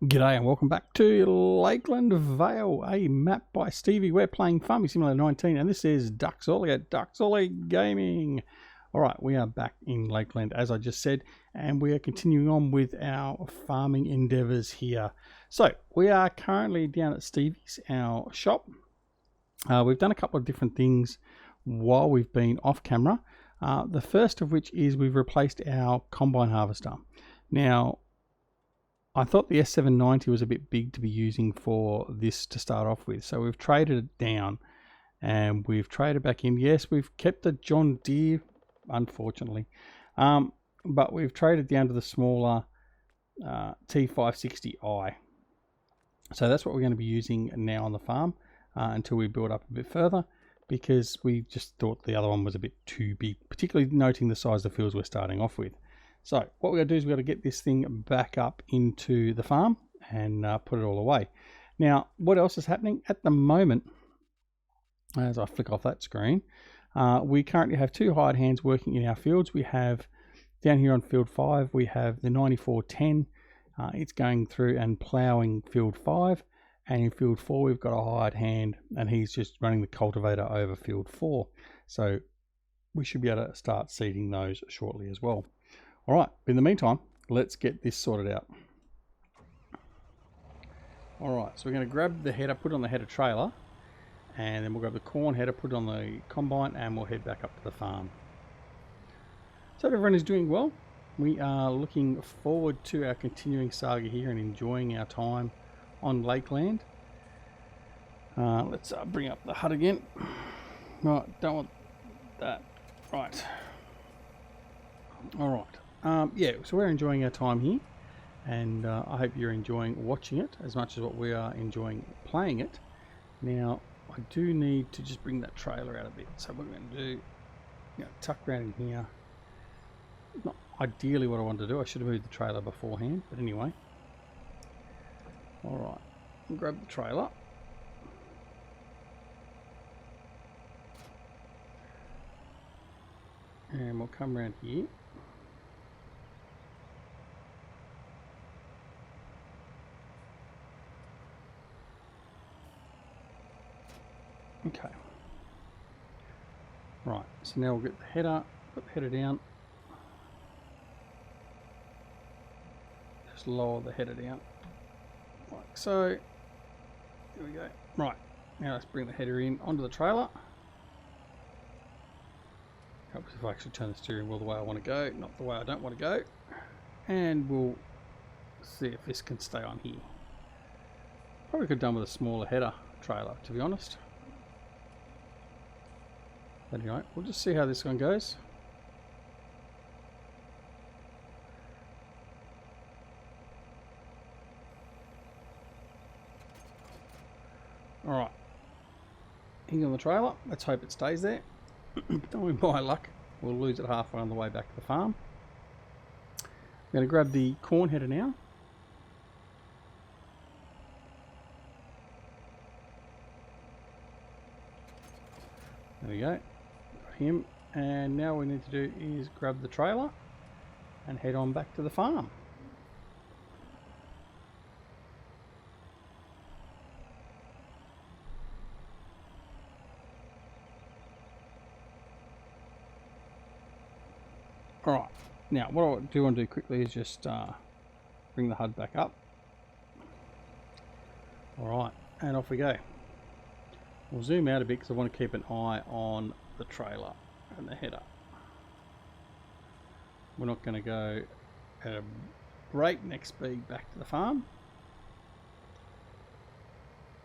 G'day and welcome back to LakeLand Vale, a map by Stevie. We're playing Farming Simulator 19 and this is Duxolly at Duxolly Gaming. Alright, we are back in Lakeland as I just said, and we are continuing on with our farming endeavours here. So, we are currently down at Stevie's, our shop. We've done a couple of different things while we've been off camera. The first of which is we've replaced our combine harvester. Now, I thought the S790 was a bit big to be using for this to start off with, so we've traded it down and we've traded back in. Yes, we've kept the John Deere, unfortunately, but we've traded down to the smaller T560i. So that's what we're going to be using now on the farm until we build up a bit further, because we just thought the other one was a bit too big, particularly noting the size of the fields we're starting off with. So what we're going to do is we're going to get this thing back up into the farm and put it all away. Now, what else is happening at the moment, as I flick off that screen, we currently have two hired hands working in our fields. We have, down here on field 5, we have the 9410. It's going through and ploughing field 5. And in field 4, we've got a hired hand and he's just running the cultivator over field 4. So we should be able to start seeding those shortly as well. All right, in the meantime, let's get this sorted out. All right, so we're going to grab the header, put it on the header trailer, and then we'll grab the corn header, put it on the combine, and we'll head back up to the farm. So everyone is doing well. We are looking forward to our continuing saga here and enjoying our time on Lakeland. Let's bring up the hut again. Right, don't want that. Right. All right. Yeah, so we're enjoying our time here, and I hope you're enjoying watching it as much as what we are enjoying playing it. Now, I do need to just bring that trailer out a bit, so what we're going to do, tuck around in here. Not ideally what I wanted to do. I should have moved the trailer beforehand, but anyway. All right, I'll grab the trailer. And we'll come around here. Okay. Right, so now we'll get the header, put the header down. Just lower the header down. Like so. Here we go. Right, now let's bring the header in onto the trailer. Helps if I actually turn the steering wheel the way I want to go, not the way I don't want to go. And we'll see if this can stay on here. Probably could have done with a smaller header trailer, to be honest. Anyway, we'll just see how this one goes. Alright, hang on the trailer, let's hope it stays there. Don't by luck, we'll lose it halfway on the way back to the farm. I'm going to grab the corn header now. There we go. Him, and now what we need to do is grab the trailer and head on back to the farm. Alright, now what I do want to do quickly is just bring the HUD back up. Alright, and off we go. We'll zoom out a bit because I want to keep an eye on the trailer and the header. We're not going to go at a breakneck speed back to the farm.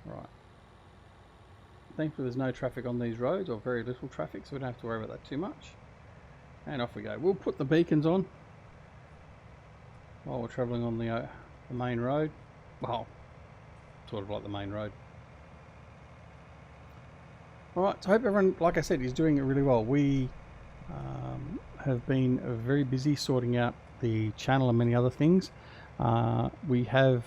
Right. Thankfully there's no traffic on these roads, or very little traffic, so we don't have to worry about that too much. And off we go. We'll put the beacons on while we're travelling on the main road. Well, sort of like the main road. Alright, so I hope everyone, like I said, is doing it really well. We have been very busy sorting out the channel and many other things. We have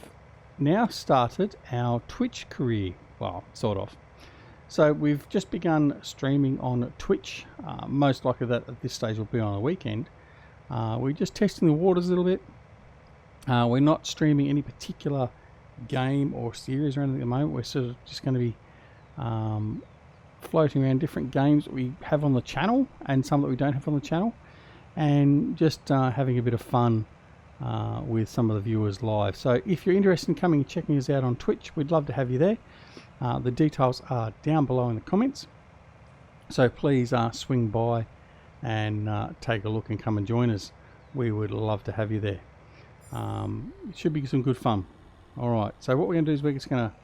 now started our Twitch career. Well, sort of. So we've just begun streaming on Twitch. Most likely that at this stage will be on a weekend. We're just testing the waters a little bit. We're not streaming any particular game or series or anything at the moment. We're sort of just going to be floating around different games that we have on the channel and some that we don't have on the channel, and just having a bit of fun with some of the viewers live. So if you're interested in coming and checking us out on Twitch, we'd love to have you there. The details are down below in the comments, so please swing by and take a look and come and join us. We would love to have you there. It should be some good fun. Alright, so what we're going to do is we're just going to,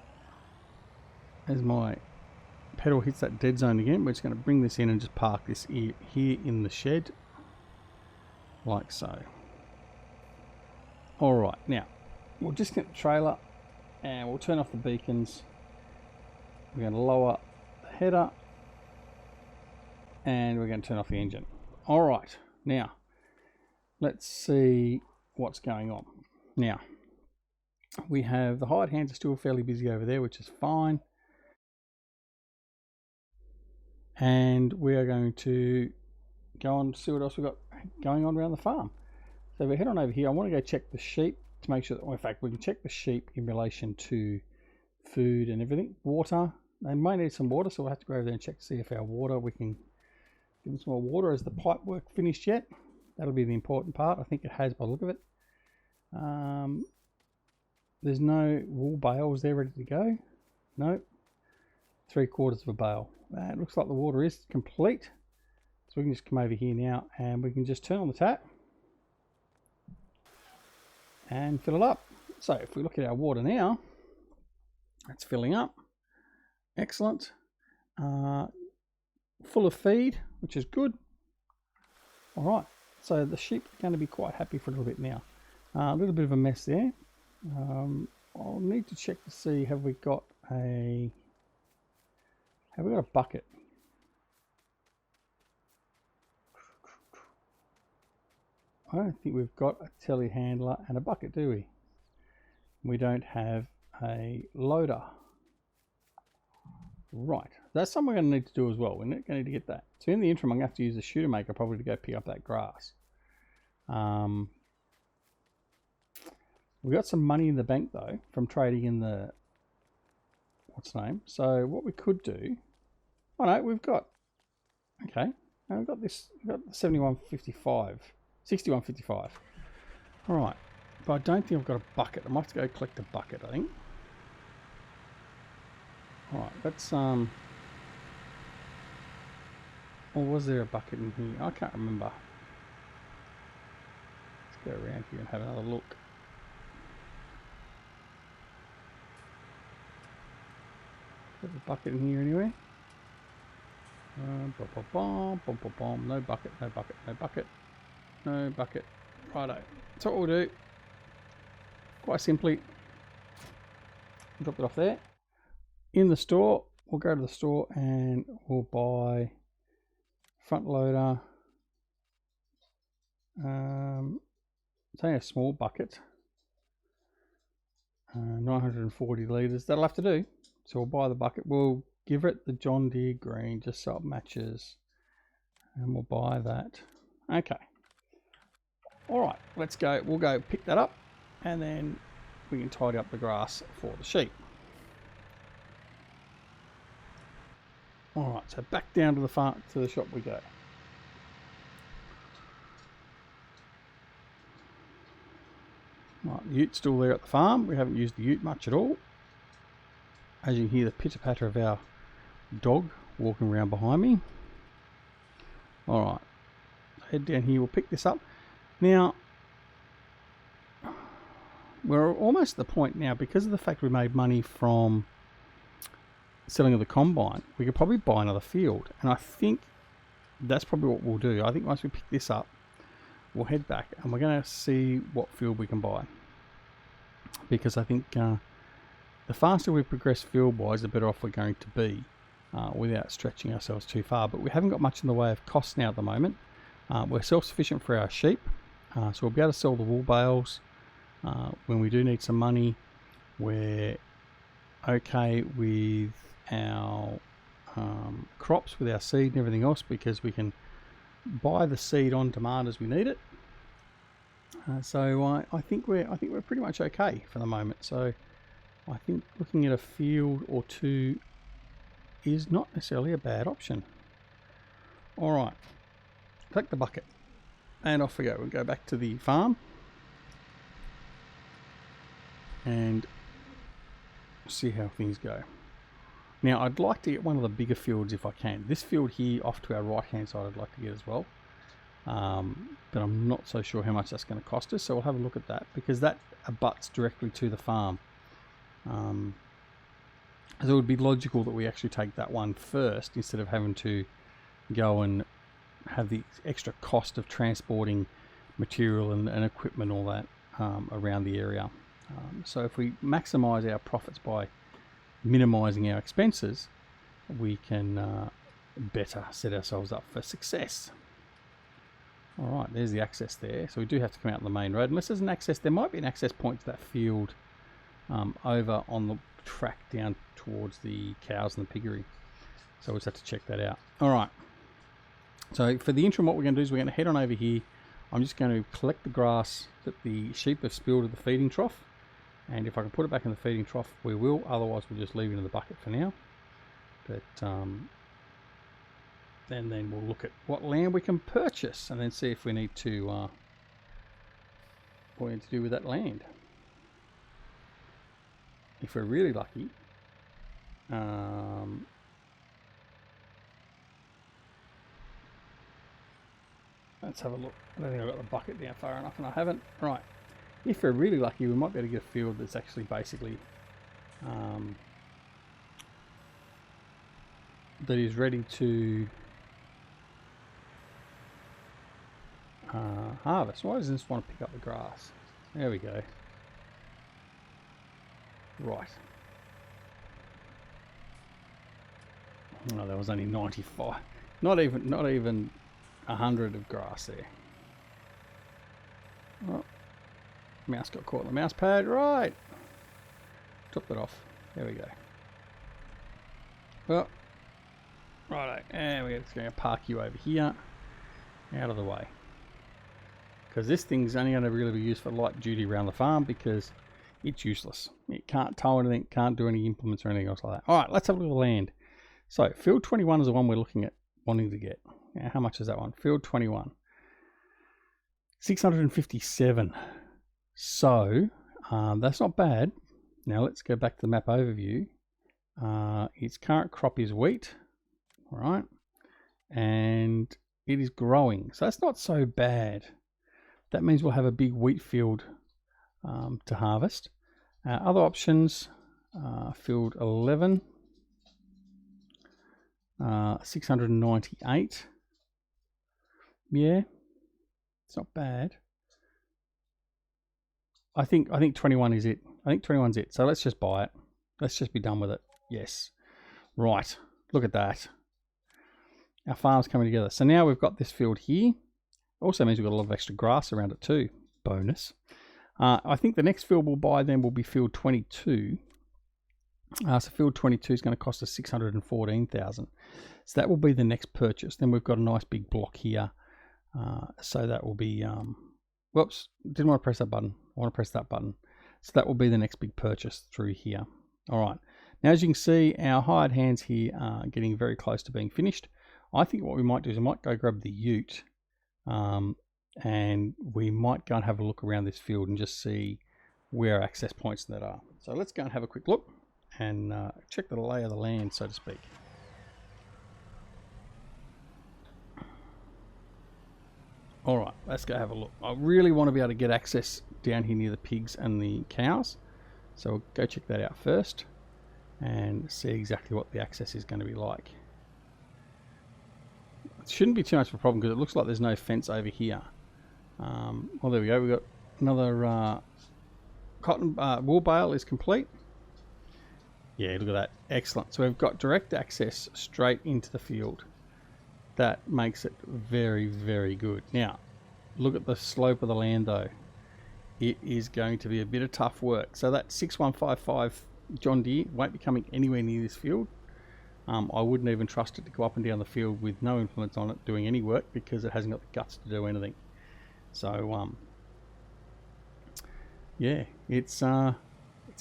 as my pedal hits that dead zone again, we're just going to bring this in and just park this here in the shed, like so. Alright, now we'll just get the trailer and we'll turn off the beacons. We're going to lower the header and we're going to turn off the engine. Alright, now let's see what's going on. Now we have the hired hands are still fairly busy over there, which is fine. And we are going to go on to see what else we've got going on around the farm. So if we head on over here, I want to go check the sheep to make sure that, well, in fact, we can check the sheep in relation to food and everything. Water, they may need some water, so we'll have to go over there and check to see if our water, we can give them some more water. Has the pipe work finished yet? That'll be the important part. I think it has by the look of it. There's no wool bales there ready to go. No. 3/4 of a bale. It looks like the water is complete. So we can just come over here now and we can just turn on the tap and fill it up. So if we look at our water now, it's filling up. Excellent. Full of feed, which is good. All right. So the sheep are going to be quite happy for a little bit now. A little bit of a mess there. I'll need to check to see, have we got a bucket? I don't think we've got a telehandler and a bucket, do we? We don't have a loader. Right, that's something we're going to need to do as well. We're not going to need to get that. So in the interim, I'm going to have to use the shooter maker probably to go pick up that grass. We got some money in the bank though from trading in the what's the name. So what we could do, oh no, we've got, okay, now we've got this, we've got 71.55, 61.55. All right, but I don't think I've got a bucket. I might have to go collect a bucket, I think. All right, let's or was there a bucket in here? I can't remember. Let's go around here and have another look. There's a bucket in here anyway. No bucket, no bucket, no bucket, no bucket. Righto. So what we'll do, quite simply, drop it off there. In the store, we'll go to the store and we'll buy front loader. It's only a small bucket. 940 litres. That'll have to do. So we'll buy the bucket. We'll give it the John Deere green just so it matches. And we'll buy that. Okay. Alright, let's go. We'll go pick that up and then we can tidy up the grass for the sheep. Alright, so back down to the farm, to the shop we go. Right, the ute's still there at the farm. We haven't used the ute much at all. As you can hear the pitter patter of our dog walking around behind me. Alright, head down here, we'll pick this up. Now, we're almost at the point now, because of the fact we made money from selling of the combine, we could probably buy another field. And I think that's probably what we'll do. I think once we pick this up, we'll head back and we're going to see what field we can buy. Because I think the faster we progress field-wise, the better off we're going to be without stretching ourselves too far. But we haven't got much in the way of costs now at the moment. We're self-sufficient for our sheep, so we'll be able to sell the wool bales. When we do need some money, we're okay with our crops, with our seed and everything else, because we can buy the seed on demand as we need it. So I think we're pretty much okay for the moment. So I think looking at a field or two is not necessarily a bad option. Alright, take the bucket and off we go. We'll go back to the farm and see how things go. Now I'd like to get one of the bigger fields if I can. This field here off to our right hand side I'd like to get as well. But I'm not so sure how much that's going to cost us, so we'll have a look at that because that abuts directly to the farm. So it would be logical that we actually take that one first instead of having to go and have the extra cost of transporting material and equipment, all that around the area. So if we maximize our profits by minimizing our expenses, we can better set ourselves up for success. Alright, there's the access there. So we do have to come out on the main road. Unless there's an access, there might be an access point to that field over on the track down towards the cows and the piggery. So we'll just have to check that out. Alright, so for the interim what we're going to do is we're going to head on over here. I'm just going to collect the grass that the sheep have spilled at the feeding trough. And if I can put it back in the feeding trough, we will. Otherwise we'll just leave it in the bucket for now. But then we'll look at what land we can purchase and then see if we need to what we need to do with that land. If we're really lucky, let's have a look. I don't think I've got the bucket down far enough, and I haven't. Right, if we're really lucky, we might be able to get a field that's actually basically that is ready to harvest. Why does this want to pick up the grass? There we go. Right. Oh, that was only 95. Not even 100 of grass there. Oh, mouse got caught in the mouse pad. Right. Took that off. There we go. Well, righto. And we're just going to park you over here, out of the way. Because this thing's only going to really be used for light duty around the farm because it's useless. It can't tow anything, can't do any implements or anything else like that. Alright, let's have a look at the land. So, field 21 is the one we're looking at wanting to get. Now, how much is that one? Field 21. 657. So, that's not bad. Now, let's go back to the map overview. Its current crop is wheat. Alright. And it is growing. So, that's not so bad. That means we'll have a big wheat field to harvest. Other options, field 11, 698. Yeah, it's not bad. I think 21 is it. I think 21's it. So let's just buy it. Let's just be done with it. Yes. Right. Look at that. Our farm's coming together. So now we've got this field here. Also means we've got a lot of extra grass around it too. Bonus. I think the next field we'll buy then will be field 22. So field 22 is going to cost us 614,000. So that will be the next purchase. Then we've got a nice big block here. So that will be, whoops, didn't want to press that button. I want to press that button. So that will be the next big purchase through here. All right. Now, as you can see, our hired hands here are getting very close to being finished. I think what we might do is I might go grab the ute. And we might go and have a look around this field and just see where access points that are. So let's go and have a quick look and check the lay of the land, so to speak. Alright, let's go have a look. I really want to be able to get access down here near the pigs and the cows. So we'll go check that out first and see exactly what the access is going to be like. It shouldn't be too much of a problem because it looks like there's no fence over here. Well, there we go. We've got another cotton wool bale is complete. Yeah, look at that. Excellent. So we've got direct access straight into the field. That makes it very, very good. Now, look at the slope of the land though. It is going to be a bit of tough work. So that 6155 John Deere won't be coming anywhere near this field. I wouldn't even trust it to go up and down the field with no implements on it doing any work because it hasn't got the guts to do anything. So yeah, it's going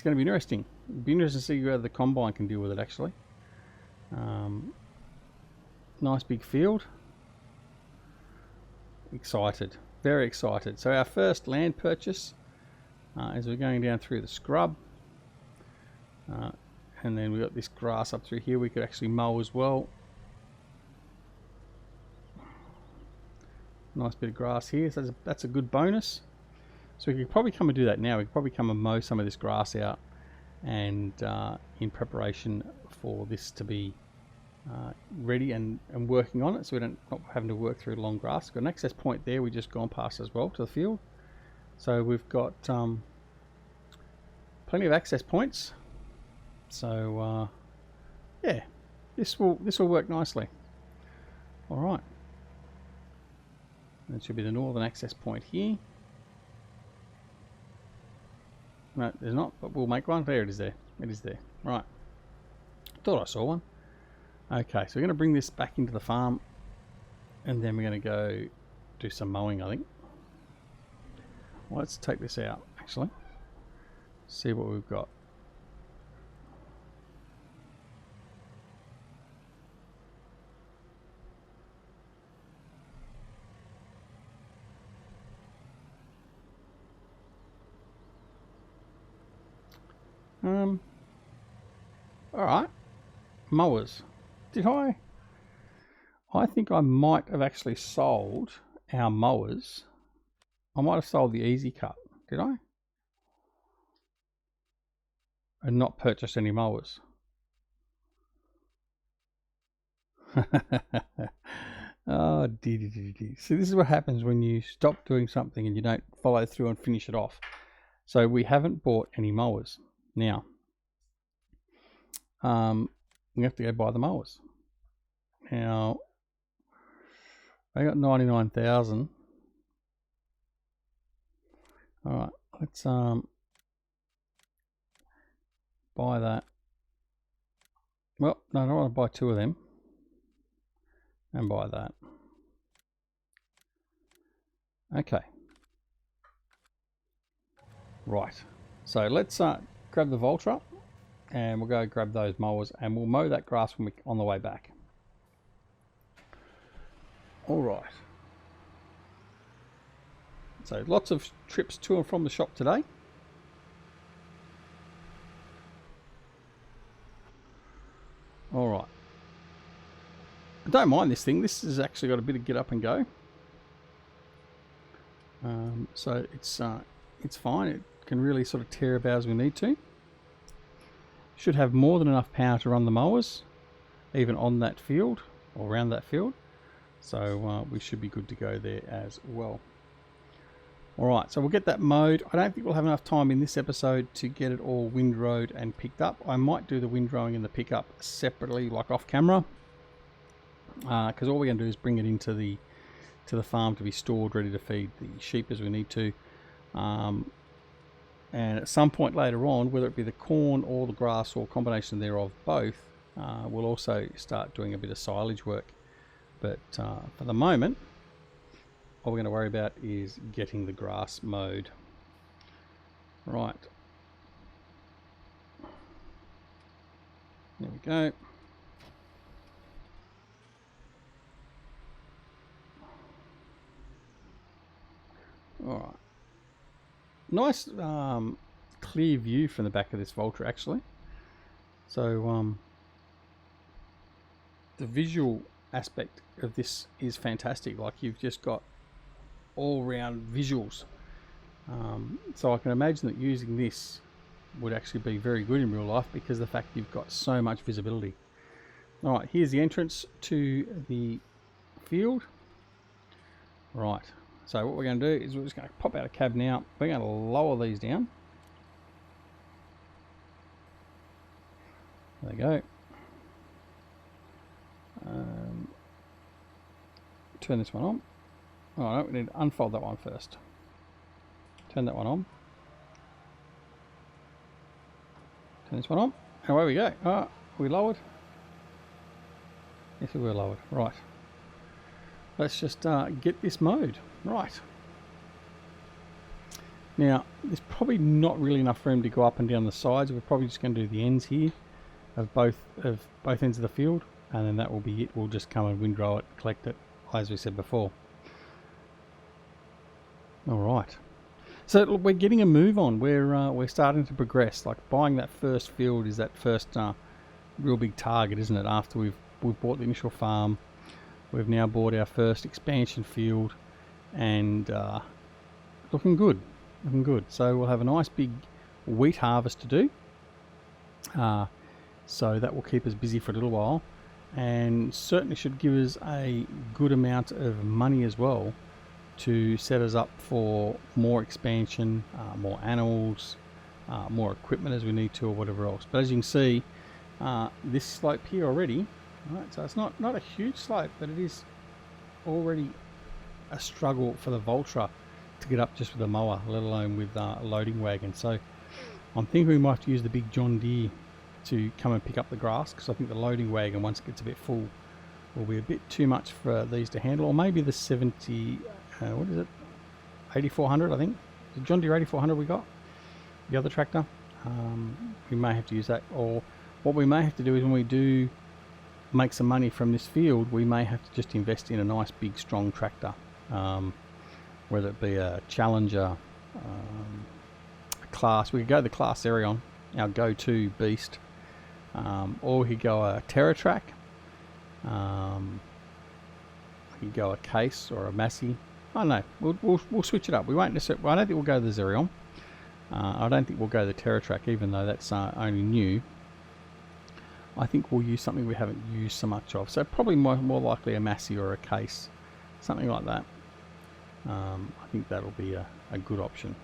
to be interesting. It'd be interesting to see whether the combine can deal with it actually. Nice big field. Excited, very excited. So our first land purchase as we're going down through the scrub. And then we got this grass up through here we could actually mow as well. Nice bit of grass here, so that's a good bonus. So we could probably come and do that now. We could probably come and mow some of this grass out, and in preparation for this to be ready and working on it, so we don't not having to work through long grass. Got an access point there we just gone past as well to the field. So we've got plenty of access points. So yeah, this will work nicely. All right. That should be the northern access point here. No, there's not, but we'll make one. There it is there. It is there. Right. Thought I saw one. Okay, so we're going to bring this back into the farm, and then we're going to go do some mowing, I think. Well, let's take this out, actually. See what we've got. Alright. Mowers. Did I think I might have actually sold our mowers. I might have sold the Easy Cut. Did I? And not purchased any mowers. Oh, see, this is what happens when you stop doing something and you don't follow through and finish it off. So we haven't bought any mowers. Now, we have to go buy the mowers. Now, I got 99,000. All right, let's buy that. Well, no, I don't want to buy two of them. And buy that. Okay. Right. So let's grab the Voltra, and we'll go grab those mowers, and we'll mow that grass when on the way back. All right. So lots of trips to and from the shop today. All right. I don't mind this thing. This has actually got a bit of get up and go. So it's fine. It can really sort of tear about as we need to. Should have more than enough power to run the mowers, even on that field or around that field. So we should be good to go there as well. All right, so we'll get that mowed. I don't think we'll have enough time in this episode to get it all windrowed and picked up. I might do the windrowing and the pickup separately, like off camera, because all we're going to do is bring it into the farm to be stored, ready to feed the sheep as we need to. And at some point later on, whether it be the corn or the grass or a combination thereof, both, we'll also start doing a bit of silage work. But for the moment, all we're going to worry about is getting the grass mowed. Right. There we go. All right. Nice clear view from the back of this Voltra, actually. So the visual aspect of this is fantastic. Like, you've just got all round visuals. So I can imagine that using this would actually be very good in real life, because of the fact you've got so much visibility. All right, here's the entrance to the field. Right, so what we're going to do is we're just going to pop out a cab now. We're going to lower these down. There you go. Turn this one on. Oh no, we need to unfold that one first. Turn that one on. Turn this one on. And away we go. Are we lowered? Yes, we were lowered. Right. Let's just get this mowed. Right. Now, there's probably not really enough room to go up and down the sides. We're probably just going to do the ends here of both ends of the field, and then that will be it. We'll just come and windrow it, collect it, as we said before. All right. So look, we're getting a move on. We're starting to progress. Like buying that first field is that first real big target, isn't it? After we've bought the initial farm, we've now bought our first expansion field, and looking good, looking good. So we'll have a nice big wheat harvest to do. So that will keep us busy for a little while, and certainly should give us a good amount of money as well to set us up for more expansion, more animals, more equipment as we need to, or whatever else. But as you can see, this slope here already, right, so it's not a huge slope, but it is already a struggle for the Vulture to get up just with a mower, let alone with a loading wagon. So I'm thinking we might have to use the big John Deere to come and pick up the grass, because I think the loading wagon, once it gets a bit full, will be a bit too much for these to handle. Or maybe the 70, what is it, 8400, I think. The John Deere 8400 we got, the other tractor. We may have to use that, or what we may have to do is when we do make some money from this field, we may have to just invest in a nice big strong tractor, whether it be a Challenger, a Class. We could go the Class Arion, our go-to beast, or we could go a TerraTrack, we could go a Case or a Massey. I don't know, we'll switch it up. We won't necessarily, I don't think we'll go the Xerion. I don't think we'll go the TerraTrack, even though that's only new. I think we'll use something we haven't used so much of. So probably more likely a Massey or a Case, something like that. I think that'll be a good option.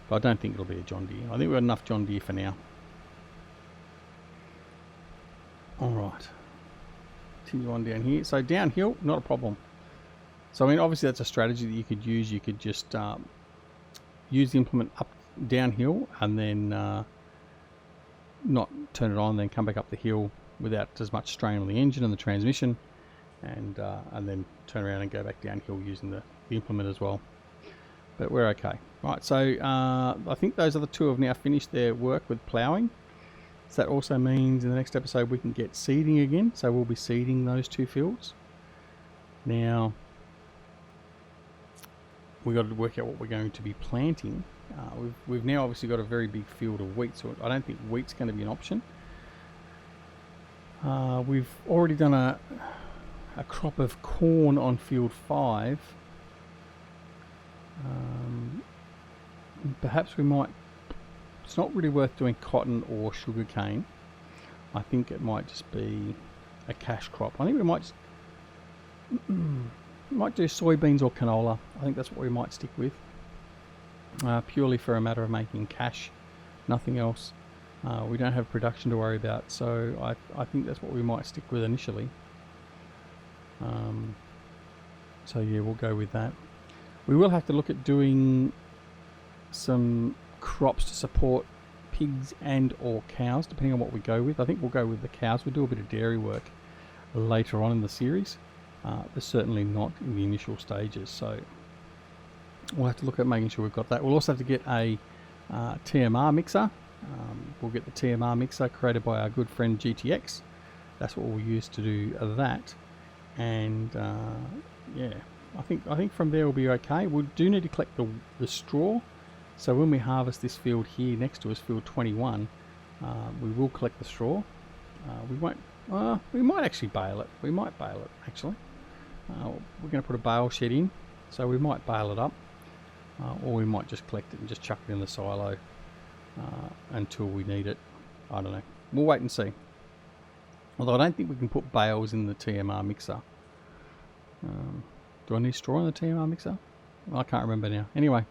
But I don't think it'll be a John Deere. I think we've got enough John Deere for now. Alright. Continue on down here. So downhill, not a problem. So I mean, obviously that's a strategy that you could use. You could just use the implement up downhill and then not turn it on, then come back up the hill without as much strain on the engine and the transmission, and then turn around and go back downhill using the implement as well. But we're okay. Right, so I think those other two have now finished their work with ploughing. So that also means in the next episode we can get seeding again. So we'll be seeding those two fields. Now we've got to work out what we're going to be planting. We've now obviously got a very big field of wheat, so I don't think wheat's going to be an option. We've already done a crop of corn on field 5. Perhaps we might, it's not really worth doing cotton or sugar cane. I think it might just be a cash crop. I think we might might do soybeans or canola. I think that's what we might stick with, purely for a matter of making cash, nothing else. We don't have production to worry about, so I think that's what we might stick with initially. So yeah, we'll go with that. We will have to look at doing some crops to support pigs and or cows, depending on what we go with. I think we'll go with the cows. We'll do a bit of dairy work later on in the series, but certainly not in the initial stages. So we'll have to look at making sure we've got that. We'll also have to get a TMR mixer. We'll get the TMR mixer created by our good friend GTX. That's what we'll use to do that. And yeah, I think from there we'll be okay. We do need to collect the straw. So when we harvest this field here next to us, field 21, we will collect the straw. We won't. We might actually bale it. We might bale it actually. We're going to put a bale shed in, so we might bale it up, or we might just collect it and just chuck it in the silo until we need it. I don't know. We'll wait and see. Although I don't think we can put bales in the TMR mixer. Do I need straw in the TMR mixer? I can't remember now. Anyway,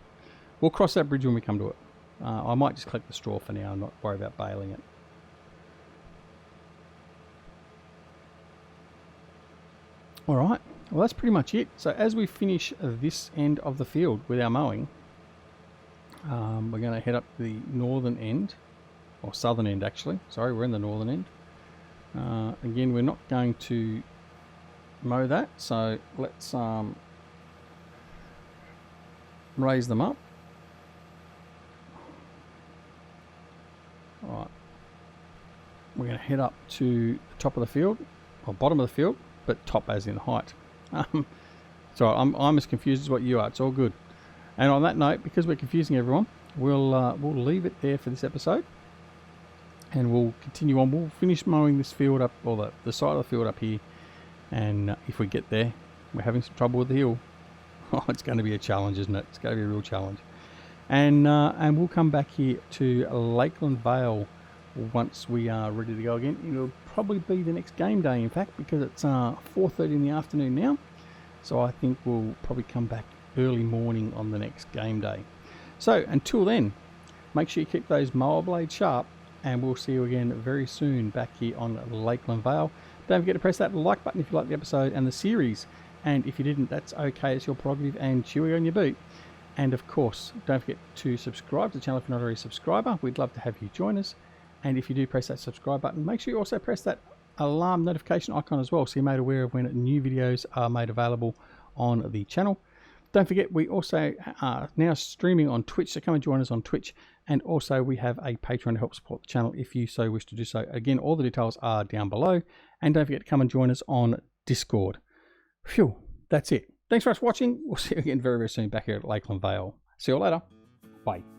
we'll cross that bridge when we come to it. I might just collect the straw for now and not worry about baling it. Alright, well that's pretty much it. So as we finish this end of the field with our mowing, we're going to head up the northern end, or southern end actually. Sorry, we're in the northern end. Again, we're not going to mow that, so let's raise them up we're going to head up to the top of the field, or bottom of the field, but top as in height. So I'm as confused as what you are. It's all good. And on that note, because we're confusing everyone, we'll leave it there for this episode, and we'll continue on. We'll finish mowing this field up, or the side of the field up here, and if we get there, we're having some trouble with the hill. Oh, it's going to be a challenge, isn't it? It's going to be a real challenge. And we'll come back here to LakeLand Vale once we are ready to go again. It'll probably be the next game day, in fact, because it's 4:30 in the afternoon now. So I think we'll probably come back early morning on the next game day. So until then, make sure you keep those mower blades sharp, and we'll see you again very soon back here on LakeLand Vale. Don't forget to press that like button if you like the episode and the series. And if you didn't, that's okay. It's your prerogative and chewy on your boot. And of course, don't forget to subscribe to the channel if you're not already a subscriber. We'd love to have you join us. And if you do press that subscribe button, make sure you also press that alarm notification icon as well, so you're made aware of when new videos are made available on the channel. Don't forget, we also are now streaming on Twitch, so come and join us on Twitch. And also we have a Patreon to help support the channel if you so wish to do so. Again, all the details are down below. And don't forget to come and join us on Discord. Phew, that's it. Thanks for watching. We'll see you again very, very soon back here at LakeLand Vale. See you later. Bye.